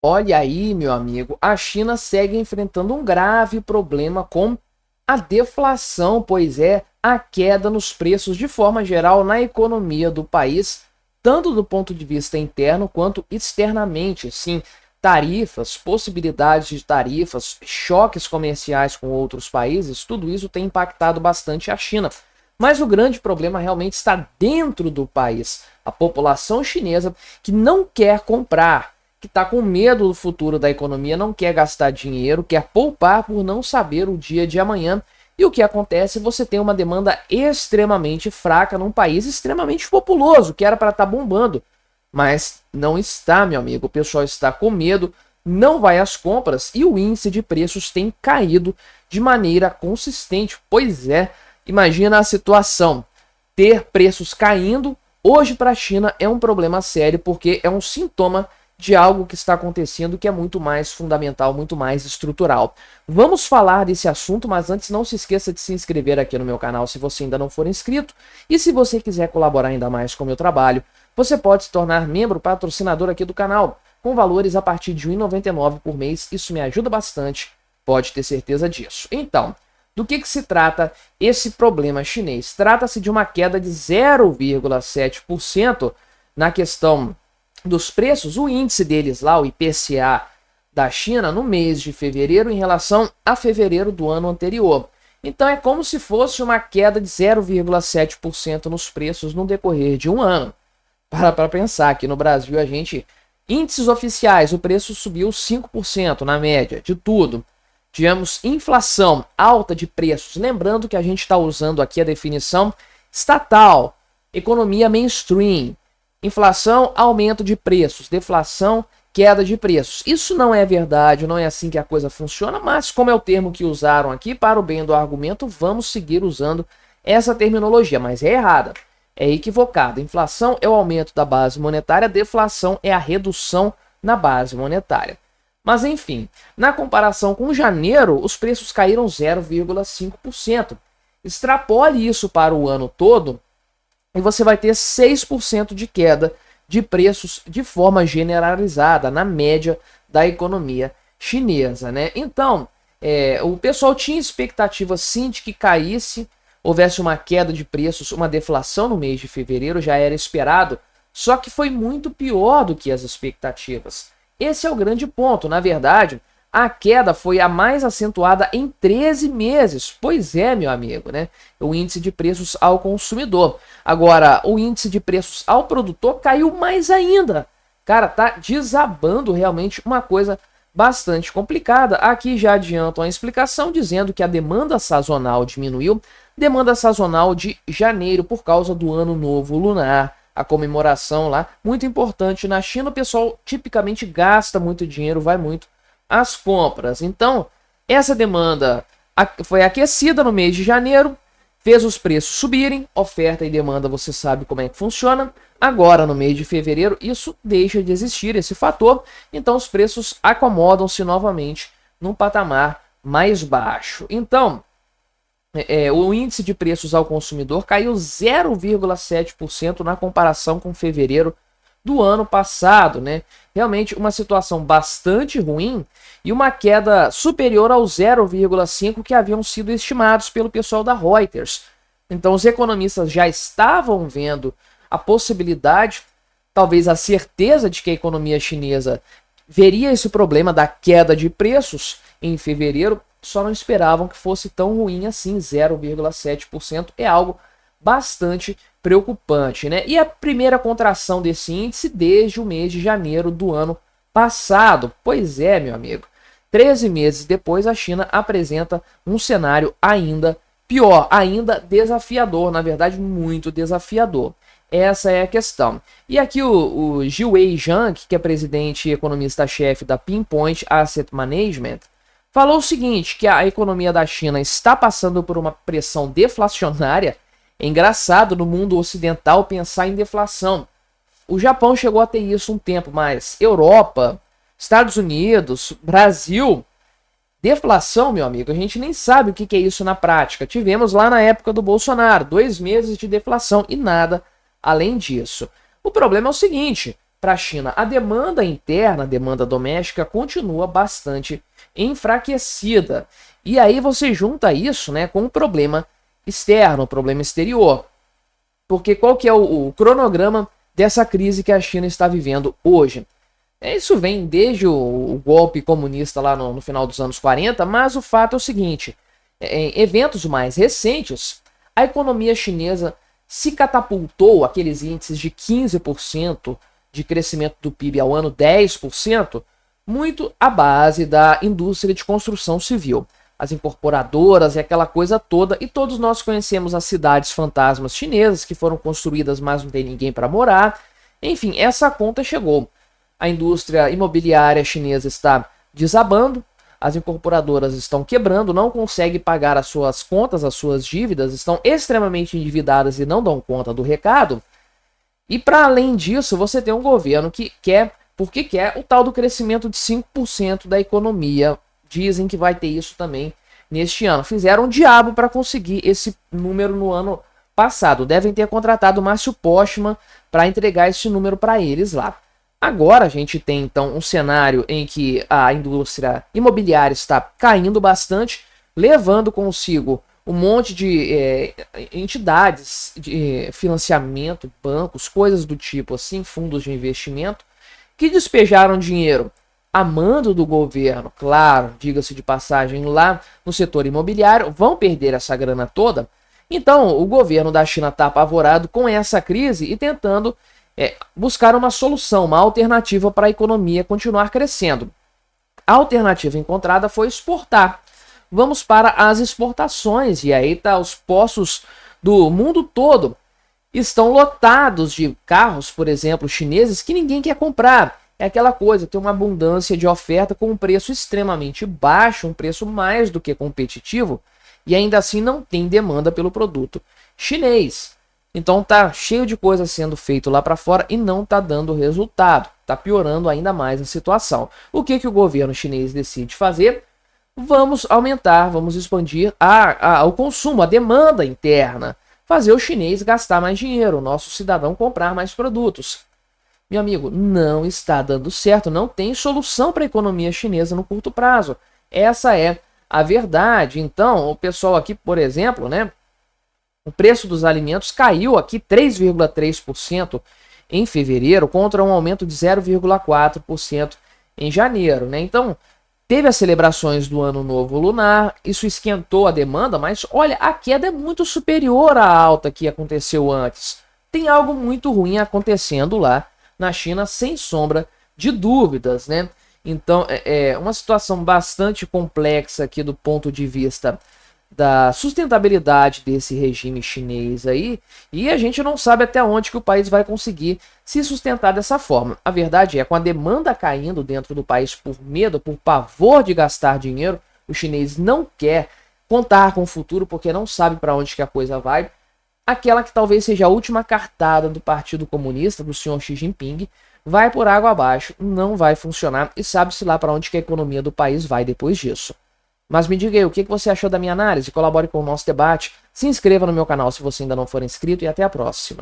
Olha aí, meu amigo, a China segue enfrentando um grave problema com a deflação, pois é, a queda nos preços de forma geral na economia do país, tanto do ponto de vista interno quanto externamente. Sim, tarifas, possibilidades de tarifas, choques comerciais com outros países, tudo isso tem impactado bastante a China. Mas o grande problema realmente está dentro do país. A população chinesa que não quer comprar, que está com medo do futuro da economia, não quer gastar dinheiro, quer poupar por não saber o dia de amanhã. E o que acontece? Você tem uma demanda extremamente fraca num país extremamente populoso, que era para estar bombando. Mas não está, meu amigo. O pessoal está com medo, não vai às compras e o índice de preços tem caído de maneira consistente. Pois é, imagina a situação. Ter preços caindo, hoje para a China é um problema sério, porque é um sintoma de algo que está acontecendo que é muito mais fundamental, muito mais estrutural. Vamos falar desse assunto, mas antes não se esqueça de se inscrever aqui no meu canal se você ainda não for inscrito. E se você quiser colaborar ainda mais com o meu trabalho, você pode se tornar membro patrocinador aqui do canal, com valores a partir de R$ 1,99 por mês. Isso me ajuda bastante, pode ter certeza disso. Então, do que se trata esse problema chinês? Trata-se de uma queda de 0,7% na questão dos preços. O índice deles lá, o IPCA da China, no mês de fevereiro em relação a fevereiro do ano anterior. Então é como se fosse uma queda de 0,7% nos preços no decorrer de um ano. Para pensar, aqui no Brasil índices oficiais, o preço subiu 5% na média de tudo. Tivemos inflação alta de preços, lembrando que a gente está usando aqui a definição estatal, economia mainstream. Inflação, aumento de preços. Deflação, queda de preços. Isso não é verdade, não é assim que a coisa funciona, mas como é o termo que usaram aqui, para o bem do argumento, vamos seguir usando essa terminologia, mas é errada, é equivocada. Inflação é o aumento da base monetária, deflação é a redução na base monetária. Mas enfim, na comparação com janeiro, os preços caíram 0,5%. Extrapole isso para o ano todo, e você vai ter 6% de queda de preços de forma generalizada, na média da economia chinesa, né? Então, o pessoal tinha expectativa sim de que caísse, houvesse uma queda de preços, uma deflação no mês de fevereiro, já era esperado, só que foi muito pior do que as expectativas. Esse é o grande ponto. Na verdade, a queda foi a mais acentuada em 13 meses. Pois é, meu amigo, né? O índice de preços ao consumidor. Agora, o índice de preços ao produtor caiu mais ainda. Cara, tá desabando realmente, uma coisa bastante complicada. Aqui já adianto a explicação dizendo que a demanda sazonal diminuiu. Demanda sazonal de janeiro por causa do Ano Novo Lunar. A comemoração lá, muito importante. Na China o pessoal tipicamente gasta muito dinheiro, vai muito às compras. Então, essa demanda foi aquecida no mês de janeiro, fez os preços subirem, oferta e demanda, você sabe como é que funciona. Agora, no mês de fevereiro, isso deixa de existir, esse fator, então os preços acomodam-se novamente num patamar mais baixo. Então, o índice de preços ao consumidor caiu 0,7% na comparação com fevereiro do ano passado, né? Realmente uma situação bastante ruim e uma queda superior ao 0,5% que haviam sido estimados pelo pessoal da Reuters. Então os economistas já estavam vendo a possibilidade, talvez a certeza de que a economia chinesa veria esse problema da queda de preços em fevereiro, só não esperavam que fosse tão ruim assim. 0,7% é algo bastante preocupante, né? E a primeira contração desse índice desde o mês de janeiro do ano passado. Pois é, meu amigo. 13 meses depois, a China apresenta um cenário ainda pior, ainda desafiador, na verdade, muito desafiador. Essa é a questão. E aqui o Jiwei Zhang, que é presidente e economista-chefe da Pinpoint Asset Management, falou o seguinte, que a economia da China está passando por uma pressão deflacionária. É engraçado no mundo ocidental pensar em deflação. O Japão chegou a ter isso um tempo, mas Europa, Estados Unidos, Brasil, deflação, meu amigo, a gente nem sabe o que é isso na prática. Tivemos lá na época do Bolsonaro, 2 meses de deflação e nada além disso. O problema é o seguinte, para a China? A demanda interna, a demanda doméstica, continua bastante enfraquecida. E aí você junta isso, né, com o problema externo, o problema exterior. Porque qual que é o cronograma dessa crise que a China está vivendo hoje? Isso vem desde o golpe comunista lá no final dos anos 40, mas o fato é o seguinte, em eventos mais recentes, a economia chinesa se catapultou, aqueles índices de 15% de crescimento do PIB ao ano, 10%, muito à base da indústria de construção civil. As incorporadoras e aquela coisa toda, e todos nós conhecemos as cidades fantasmas chinesas que foram construídas, mas não tem ninguém para morar. Enfim, essa conta chegou. A indústria imobiliária chinesa está desabando, as incorporadoras estão quebrando, não conseguem pagar as suas contas, as suas dívidas, estão extremamente endividadas e não dão conta do recado. E para além disso, você tem um governo que quer, porque quer o tal do crescimento de 5% da economia. Dizem que vai ter isso também neste ano. Fizeram um diabo para conseguir esse número no ano passado. Devem ter contratado o Márcio Postman para entregar esse número para eles lá. Agora a gente tem então um cenário em que a indústria imobiliária está caindo bastante, levando consigo um monte de entidades de financiamento, bancos, coisas do tipo assim, fundos de investimento, que despejaram dinheiro a mando do governo, claro, diga-se de passagem, lá no setor imobiliário, vão perder essa grana toda. Então o governo da China está apavorado com essa crise e tentando buscar uma solução, uma alternativa para a economia continuar crescendo. A alternativa encontrada foi exportar. Vamos para as exportações, e aí tá, os postos do mundo todo estão lotados de carros, por exemplo, chineses, que ninguém quer comprar. É aquela coisa, tem uma abundância de oferta com um preço extremamente baixo, um preço mais do que competitivo, e ainda assim não tem demanda pelo produto chinês. Então tá cheio de coisa sendo feito lá para fora e não tá dando resultado. Tá piorando ainda mais a situação. O que o governo chinês decide fazer? Vamos aumentar, vamos expandir o consumo, a demanda interna. Fazer o chinês gastar mais dinheiro, o nosso cidadão comprar mais produtos. Meu amigo, não está dando certo, não tem solução para a economia chinesa no curto prazo. Essa é a verdade. Então, o pessoal aqui, por exemplo, né? O preço dos alimentos caiu aqui 3,3% em fevereiro, contra um aumento de 0,4% em janeiro, né? Então, teve as celebrações do Ano Novo Lunar, isso esquentou a demanda, mas olha, a queda é muito superior à alta que aconteceu antes. Tem algo muito ruim acontecendo lá na China, sem sombra de dúvidas, né? Então, é uma situação bastante complexa aqui do ponto de vista da sustentabilidade desse regime chinês aí, e a gente não sabe até onde que o país vai conseguir se sustentar dessa forma. A verdade é, com a demanda caindo dentro do país por medo, por pavor de gastar dinheiro, o chinês não quer contar com o futuro porque não sabe para onde que a coisa vai. Aquela que talvez seja a última cartada do Partido Comunista, do senhor Xi Jinping, vai por água abaixo, não vai funcionar e sabe-se lá para onde que a economia do país vai depois disso. Mas me diga aí, o que você achou da minha análise? Colabore com o nosso debate, se inscreva no meu canal se você ainda não for inscrito e até a próxima.